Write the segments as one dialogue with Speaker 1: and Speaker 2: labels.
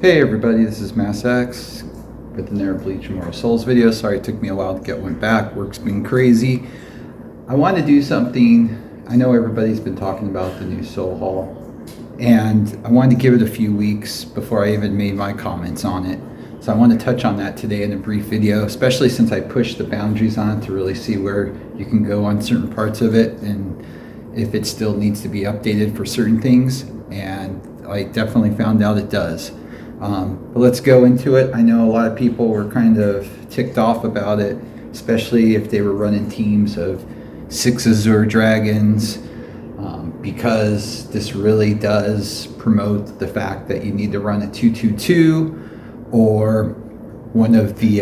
Speaker 1: Hey everybody, this is Mass X with another Bleach Immortal Souls video. Sorry it took me a while to get one back. Work's been crazy. I want to do something. I know everybody's been talking about the new Soul Hall, and I wanted to give it a few weeks before I even made my comments on it. So I want to touch on that today in a brief video, especially since I pushed the boundaries on it to really see where you can go on certain parts of it and if it still needs to be updated for certain things. And I definitely found out it does. But let's go into it. I know a lot of people were kind of ticked off about it, especially if they were running teams of 6 Azure Dragons, because this really does promote the fact that you need to run a 222 or one of the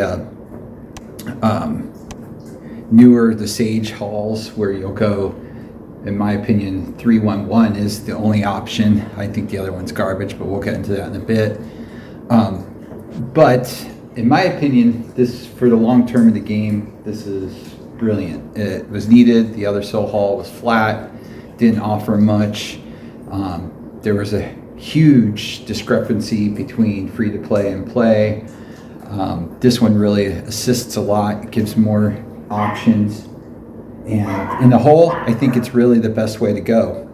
Speaker 1: the Sage Halls where you'll go. In my opinion, 311 is the only option. I think the other one's garbage, but we'll get into that in a bit. But in my opinion, this, for the long term of the game, this is brilliant. It was needed. The other Soul Hall was flat, didn't offer much. There was a huge discrepancy between free to play and play. This one really assists a lot. It gives more options. And in the whole, I think it's really the best way to go.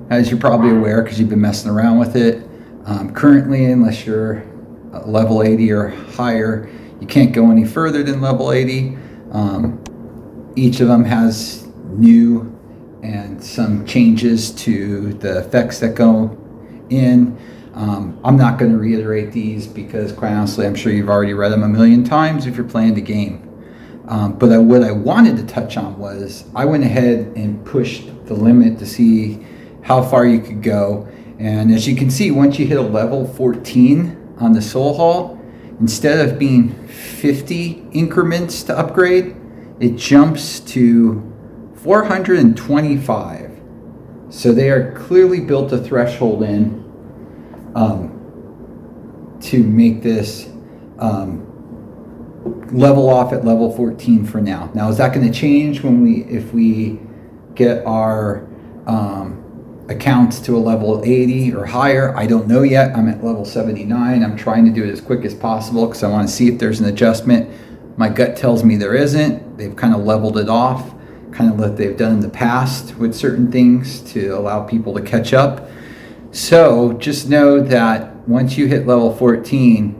Speaker 1: As you're probably aware, because you've been messing around with it, currently, unless you're level 80 or higher, you can't go any further than level 80. Each of them has new and some changes to the effects that go in. I'm not going to reiterate these because, quite honestly, I'm sure you've already read them a million times if you're playing the game. But what I wanted to touch on was I went ahead and pushed the limit to see how far you could go. And as you can see, once you hit a level 14 on the Soul Hall, instead of being 50 increments to upgrade, it jumps to 425. So they are clearly built a threshold in to make this level off at level 14 for now. Now, is that going to change if we get our accounts to a level 80 or higher? I don't know yet. I'm at level 79. I'm trying to do it as quick as possible because I want to see if there's an adjustment. My gut tells me there isn't. They've kind of leveled it off, kind of like they've done in the past with certain things to allow people to catch up. So just know that once you hit level 14,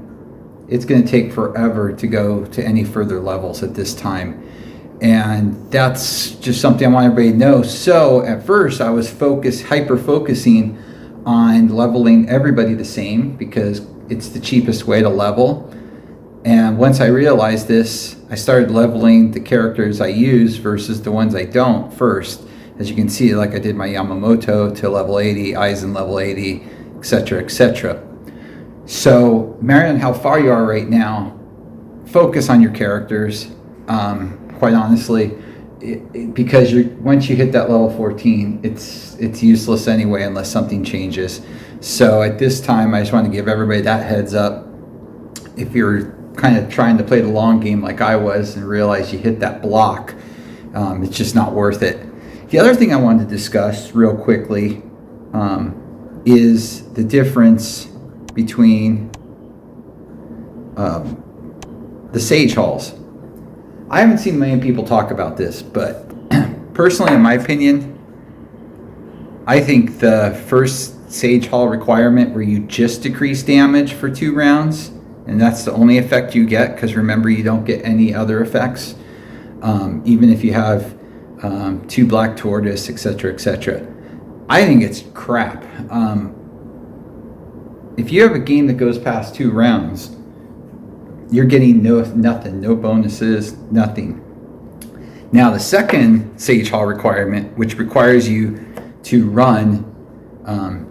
Speaker 1: it's going to take forever to go to any further levels at this time. And that's just something I want everybody to know. So at first I was hyper-focusing on leveling everybody the same because it's the cheapest way to level. And once I realized this, I started leveling the characters I use versus the ones I don't first. As you can see, like I did my Yamamoto to level 80, Aizen level 80, etc., etc. So, Marion, how far you are right now, focus on your characters, quite honestly, because once you hit that level 14, it's useless anyway unless something changes. So at this time, I just want to give everybody that heads up. If you're kind of trying to play the long game like I was and realize you hit that block, it's just not worth it. The other thing I wanted to discuss real quickly is the difference between the Sage Halls. I haven't seen many people talk about this, but personally, in my opinion, I think the first Sage Hall requirement where you just decrease damage for 2 rounds, and that's the only effect you get, because remember, you don't get any other effects, even if you have 2 Black Tortoise, etc., etc. I think it's crap. If you have a game that goes past 2 rounds, you're getting nothing, no bonuses, nothing. Now, the second Sage Hall requirement, which requires you to run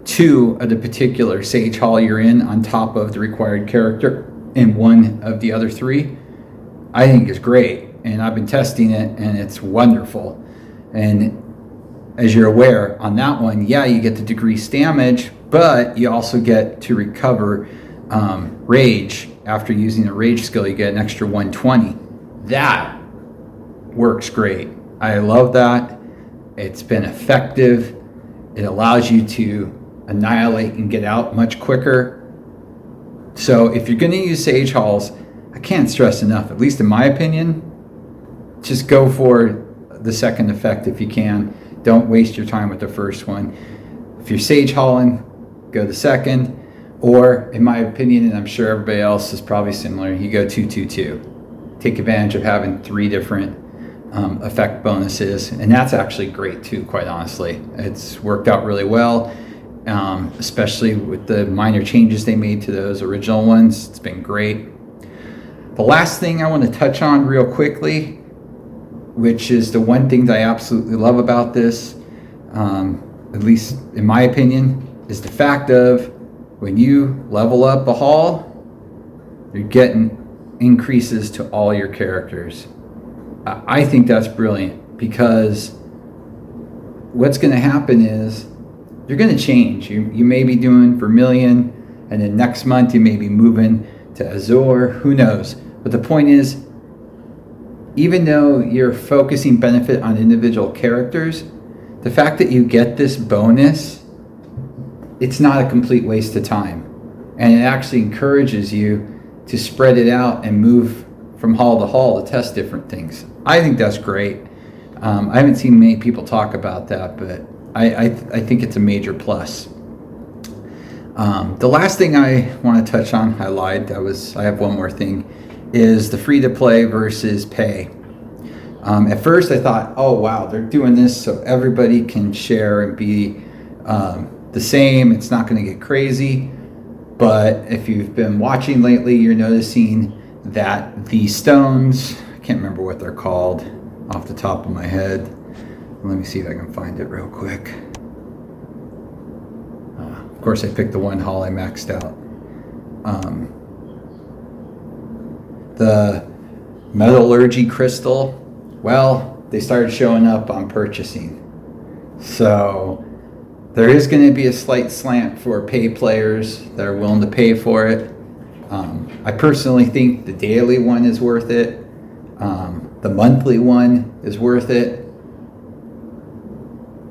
Speaker 1: 2 of the particular Sage Hall you're in on top of the required character and 1 of the other 3, I think is great. And I've been testing it, and it's wonderful. And as you're aware, on that one, yeah, you get to decrease damage, but you also get to recover rage. After using a rage skill, you get an extra 120. That works great. I love that. It's been effective. It allows you to annihilate and get out much quicker. So if you're going to use Sage Halls, I can't stress enough, at least in my opinion, just go for the second effect if you can. Don't waste your time with the first one. If you're Sage Halling, go the second. Or, in my opinion, and I'm sure everybody else is probably similar, you go 2-2-2. Take advantage of having 3 different effect bonuses, and that's actually great too, quite honestly. It's worked out really well, especially with the minor changes they made to those original ones. It's been great. The last thing I want to touch on real quickly, which is the one thing that I absolutely love about this, at least in my opinion, is the fact of when you level up a hall, you're getting increases to all your characters. I think that's brilliant, because what's going to happen is you're going to change. You may be doing Vermilion, and then next month you may be moving to Azure. Who knows? But the point is, even though you're focusing benefit on individual characters, the fact that you get this bonus, it's not a complete waste of time. And it actually encourages you to spread it out and move from hall to hall to test different things. I think that's great. I haven't seen many people talk about that, but I think it's a major plus. The last thing I want to touch on, I lied, I have one more thing, is the free-to-play versus pay. At first I thought, oh wow, they're doing this so everybody can share and be the same. It's not going to get crazy. But if you've been watching lately, you're noticing that the stones, I can't remember what they're called off the top of my head. Let me see if I can find it real quick. Of course, I picked the one hall I maxed out. The metallurgy crystal, well, they started showing up on purchasing. So there is going to be a slight slant for pay players that are willing to pay for it. I personally think the daily one is worth it. The monthly one is worth it.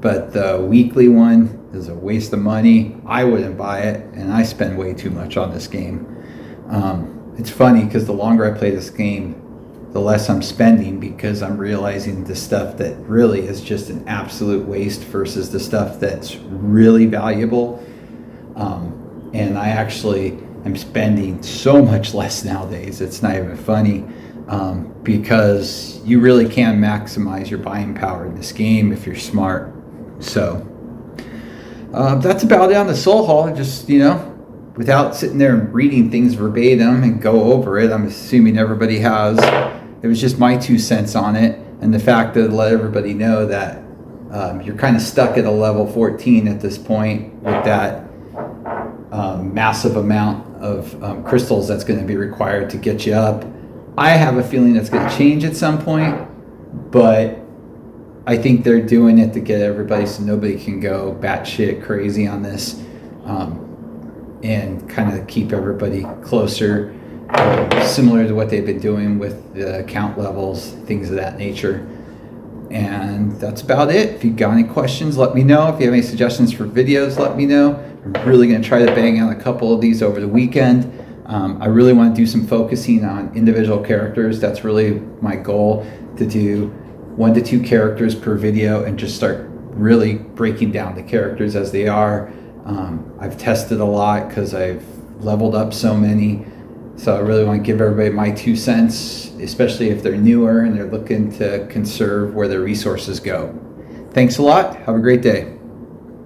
Speaker 1: But the weekly one is a waste of money. I wouldn't buy it, and I spend way too much on this game. It's funny because the longer I play this game, the less I'm spending, because I'm realizing the stuff that really is just an absolute waste versus the stuff that's really valuable. And I actually am spending so much less nowadays. It's not even funny, because you really can maximize your buying power in this game if you're smart. So that's about it on the Soul Hall. Just, without sitting there and reading things verbatim and go over it, I'm assuming everybody has. It was just my 2 cents on it, and the fact that let everybody know that you're kind of stuck at a level 14 at this point with that massive amount of crystals that's going to be required to get you up. I have a feeling that's going to change at some point, but I think they're doing it to get everybody so nobody can go batshit crazy on this, and kind of keep everybody closer, similar to what they've been doing with the account levels, things of that nature. And that's about it. If you've got any questions, let me know. If you have any suggestions for videos, let me know. I'm really going to try to bang out a couple of these over the weekend. I really want to do some focusing on individual characters. That's really my goal, to do 1 to 2 characters per video and just start really breaking down the characters as they are. I've tested a lot because I've leveled up so many. So I really want to give everybody my 2 cents, especially if they're newer and they're looking to conserve where their resources go. Thanks a lot. Have a great day.